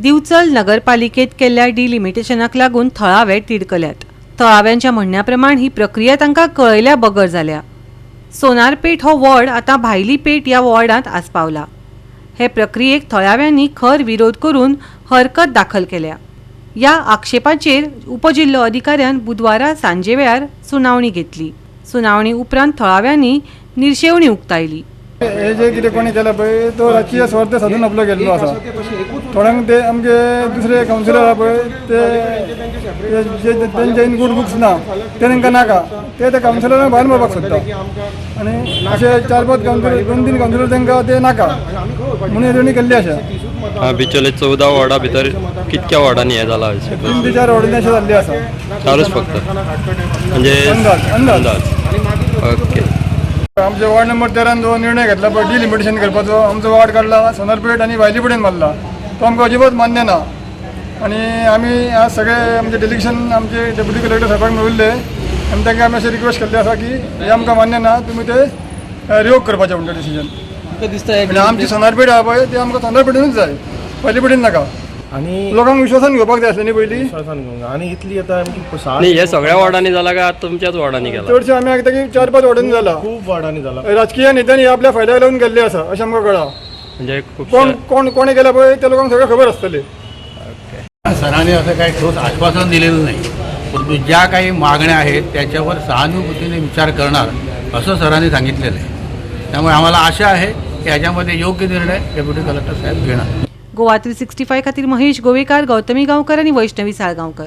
दिवचल नगरपालिकेत केल्ल्या डिलिमिटेशनाक लागून थळावे तिडकल्यात। थळाव्यांच्या म्हणण्याप्रमाण ही प्रक्रिया तांकां कळयल्या बगर जाल्या। सोनारपेट हो वॉर्ड आता भायली पेट या वॉर्डांत आस्पावला। हे प्रक्रियेक थळाव्यांनी खर विरोध करून हरकत दाखल केल्या। या आक्षेपाचेर उपजिल्लो अधिकाऱ्यान बुधवारा सांजे वेळार सुनावणी घेतली। सुनावणी उपरांत थळाव्यांनी निर्शेवणी उक्तायली। हे जे कितें कोणी केला पळय तो राजकीय स्वार्थ साधून आपलो गेल्लो आसा। थोड्यांक ते आमचे दुसरे कावन्सिलर आहा पळय ते तेंचे गुड बुक्स ना ते तांकां नाका ते कावन्सिलरांक भायर मारपाक सोदता आनी अशे 4-5 कावन्सिलर 2-3 कावन्सिलर तांकां ते नाका म्हणून येवणी केल्ली आसा। बिचोले 14 वॉर्डा भितर कितक्या वॉर्डांनी हे जाला? 3-4 वॉर्डांनी अशें जाल्ली आसा। 4च फक्त म्हणजे अंदाज। ओके। आमचे वॉर्ड नंबर 13 जो निर्णय घेतला पळय डिलिमिटेशन करपाचो आमचो वॉर्ड काडला सोनारपेट आनी भायली पेटेन मारला तो आमकां अजिबात मान्य ना। आनी आमी आज सगळे आमचे डेलिगेशन आमचे डेप्युटी कलेक्टर साहेबाक मेळिल्ले आनी तांकां आमी अशें रिक्वेस्ट केल्ली आसा की हे आमकां मान्य ना तुमी ते रिवोक करपाचें म्हणटा डिसिजन। आनी आमची सोनारपेट आहा पळय ती आमकां सोनारपेटूनच जाय भायली पेटेन नाका आनी लोकांक विश्वासान घेवपाक जाय आसलें न्ही पयलीं आनी इतली आतां नाही हे सगळ्या वॉर्डांनी जाला काय तुमच्याच वॉर्डांनी गेला? चडशें आमी आखता की 4-5 वॉर्डांनी जाला। खूब वार्डांनी जाला। राजकीय नेत्यांनी आपल्या फायद्याक लागून गेल्ले आसा अशें आमकां कळ्ळां। म्हणजे कोण कोण कोणे केला पळय त्या लोकांक सगळें खबर आसतलें। सरांनी असं काही ठोस आश्वासन दिलेलं नाही, परंतु ज्या काही मागण्या आहेत त्याच्यावर सहानुभूतीने विचार करणार असं सरांनी सांगितलेलं आहे। त्यामुळे आम्हाला आशा आहे की याच्यामध्ये योग्य निर्णय डेप्युटी कलेक्टर साहेब घेणार। गोवा 365 खातीर महेश गोवेकार, गौतमी गांवकर आणि वैष्णवी साळगांवकर।